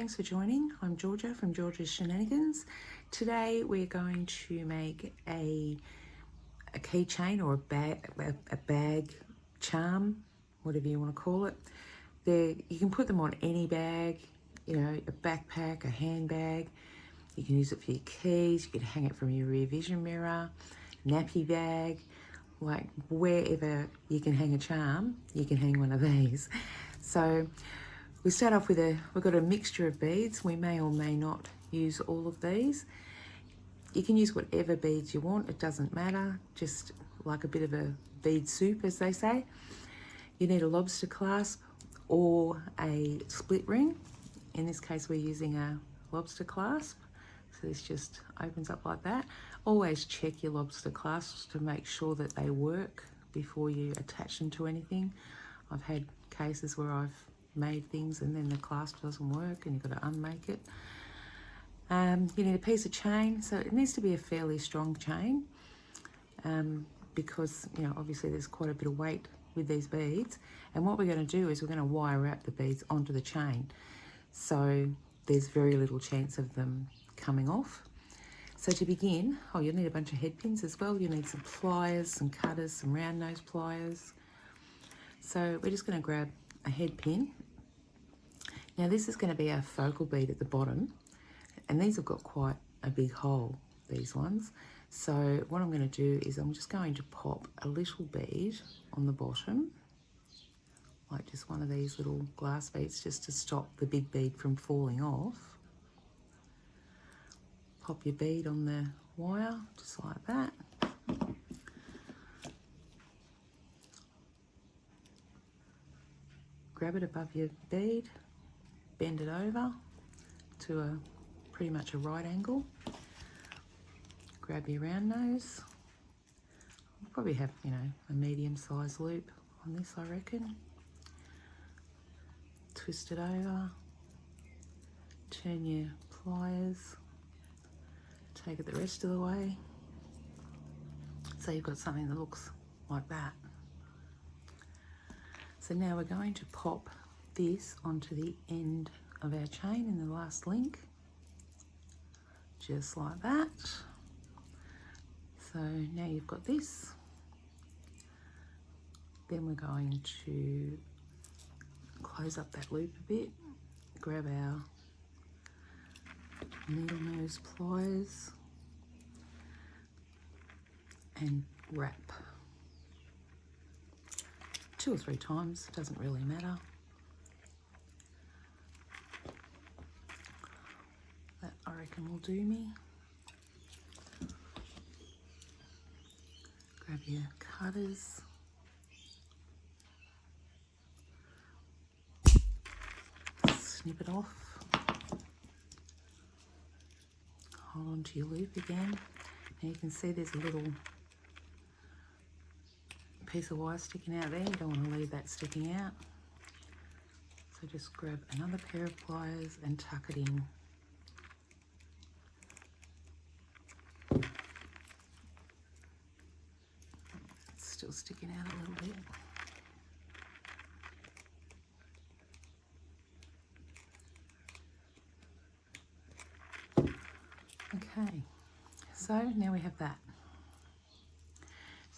thanks for joining. I'm Georgia from Georgia's Shenanigans. Today we're going to make a keychain or a bag charm, whatever you want to call it. You can put them on any bag, you know, a backpack, a handbag. You can use it for your keys, you can hang it from your rear vision mirror, nappy bag, like wherever you can hang a charm, you can hang one of these. So we start off with we've got a mixture of beads. We may or may not use all of these. You can use whatever beads you want, it doesn't matter, just like a bit of a bead soup, as they say. You need a lobster clasp or a split ring. In this case, we're using a lobster clasp. So this just opens up like that. Always check your lobster clasps to make sure that they work before you attach them to anything. I've had cases where I've made things and then the clasp doesn't work and you've got to unmake it. You need a piece of chain, so it needs to be a fairly strong chain because, you know, obviously there's quite a bit of weight with these beads. And what we're going to do is we're going to wire wrap the beads onto the chain, so there's very little chance of them coming off. So to begin, you'll need a bunch of head pins as well. You'll need some pliers, some cutters, some round nose pliers. So we're just going to grab a head pin. Now this is going to be our focal bead at the bottom, and these have got quite a big hole, these ones. So what I'm going to do is I'm just going to pop a little bead on the bottom, like just one of these little glass beads, just to stop the big bead from falling off. Pop your bead on the wire, just like that. Grab it above your bead, bend it over to pretty much a right angle. Grab your round nose. You'll probably have, you know, a medium-sized loop on this, I reckon. Twist it over. Turn your pliers. Take it the rest of the way. So you've got something that looks like that. So now we're going to pop this onto the end of our chain in the last link, just like that. So now you've got this. Then we're going to close up that loop a bit, grab our needle nose pliers and wrap 2 or 3 times, doesn't really matter. That I reckon will do me. Grab your cutters. Snip it off. Hold on to your loop again. Now you can see there's a little piece of wire sticking out there. You don't want to leave that sticking out. So just grab another pair of pliers and tuck it in. It's still sticking out a little bit. Okay, so now we have that.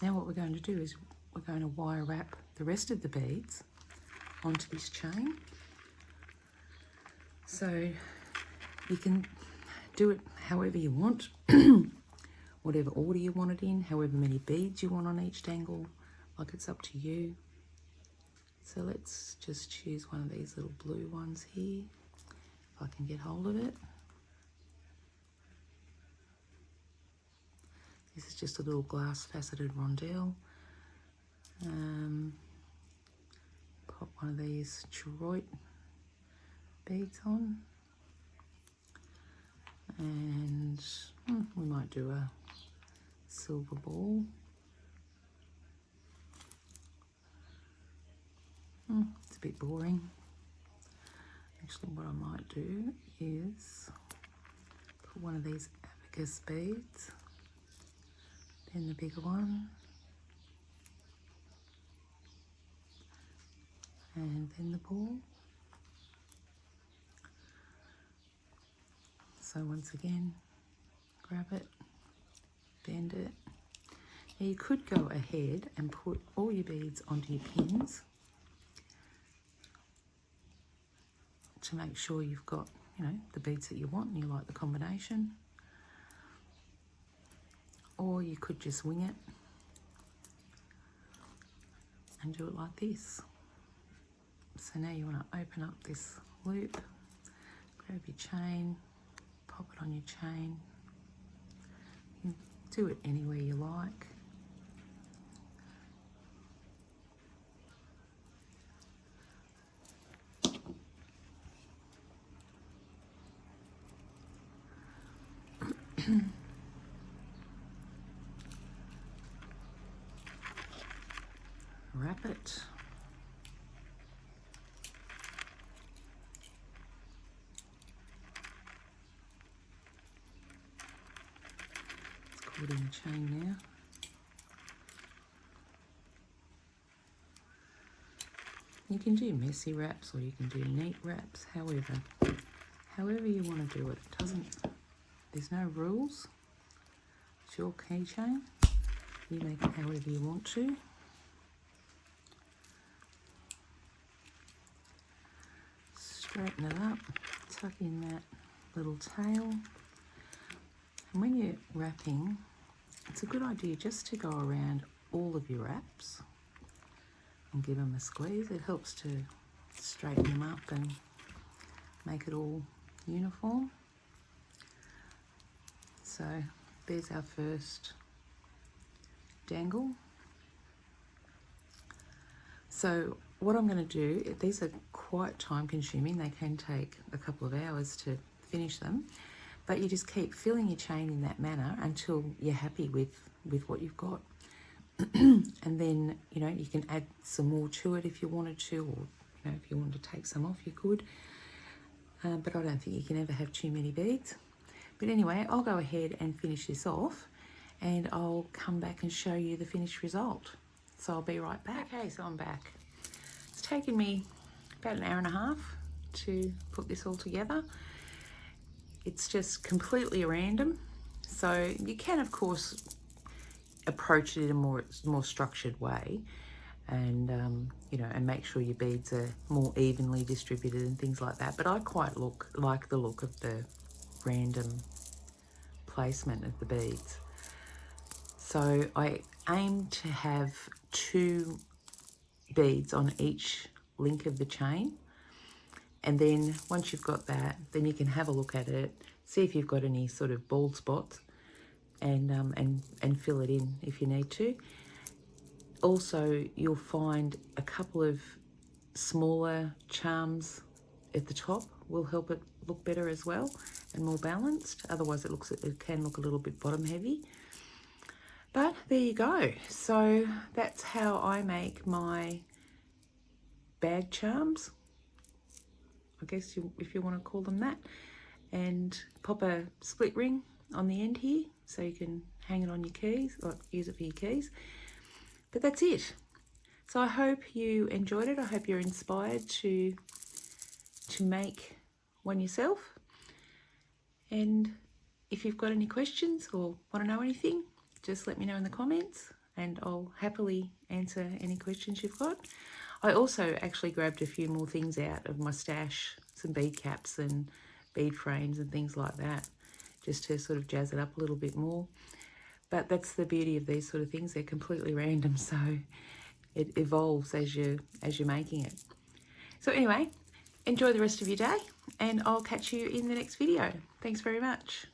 Now what we're going to do is we're going to wire wrap the rest of the beads onto this chain. So you can do it however you want, whatever order you want it in, however many beads you want on each dangle, like it's up to you. So let's just choose one of these little blue ones here, if I can get hold of it. This is just a little glass faceted rondelle. Pop one of these choroid beads on. And we might do a silver ball. It's a bit boring. Actually, what I might do is put one of these abacus beads, then the bigger one, and then the ball. So once again, grab it, bend it. Now you could go ahead and put all your beads onto your pins to make sure you've got, you know, the beads that you want and you like the combination. Or you could just wing it and do it like this. So now you want to open up this loop, grab your chain, pop it on your chain. You can do it anywhere you like. Wrap it. It's caught in the chain now. You can do messy wraps or you can do neat wraps, however you want to do it. There's no rules. It's your keychain. You make it however you want to. Straighten it up, tuck in that little tail. And when you're wrapping, it's a good idea just to go around all of your wraps and give them a squeeze. It helps to straighten them up and make it all uniform. So there's our first dangle. So what I'm going to do, these are quite time consuming. They can take a couple of hours to finish them, but you just keep filling your chain in that manner until you're happy with what you've got. And then, you know, you can add some more to it if you wanted to, or, you know, if you wanted to take some off, you could. But I don't think you can ever have too many beads. But anyway, I'll go ahead and finish this off and I'll come back and show you the finished result. So I'll be right back. Okay, so I'm back. It's taken me about an hour and a half to put this all together. It's just completely random. So you can, of course, approach it in a more structured way, and you know, and make sure your beads are more evenly distributed and things like that. But I quite like the look of the random placement of the beads. So I aim to have 2 beads on each link of the chain, and then once you've got that, then you can have a look at it, see if you've got any sort of bald spots, and fill it in if you need to. Also, you'll find a couple of smaller charms at the top will help it look better as well and more balanced. Otherwise it can look a little bit bottom heavy. But there you go. So that's how I make my bag charms, I guess if you want to call them that. And pop a split ring on the end here so you can hang it on your keys or use it for your keys. But that's it. So I hope you enjoyed it. I hope you're inspired to make one yourself. And if you've got any questions or want to know anything, just let me know in the comments and I'll happily answer any questions you've got. I also actually grabbed a few more things out of my stash, some bead caps and bead frames and things like that, just to sort of jazz it up a little bit more. But that's the beauty of these sort of things. They're completely random, so it evolves as you're making it. So anyway, enjoy the rest of your day and I'll catch you in the next video. Thanks very much.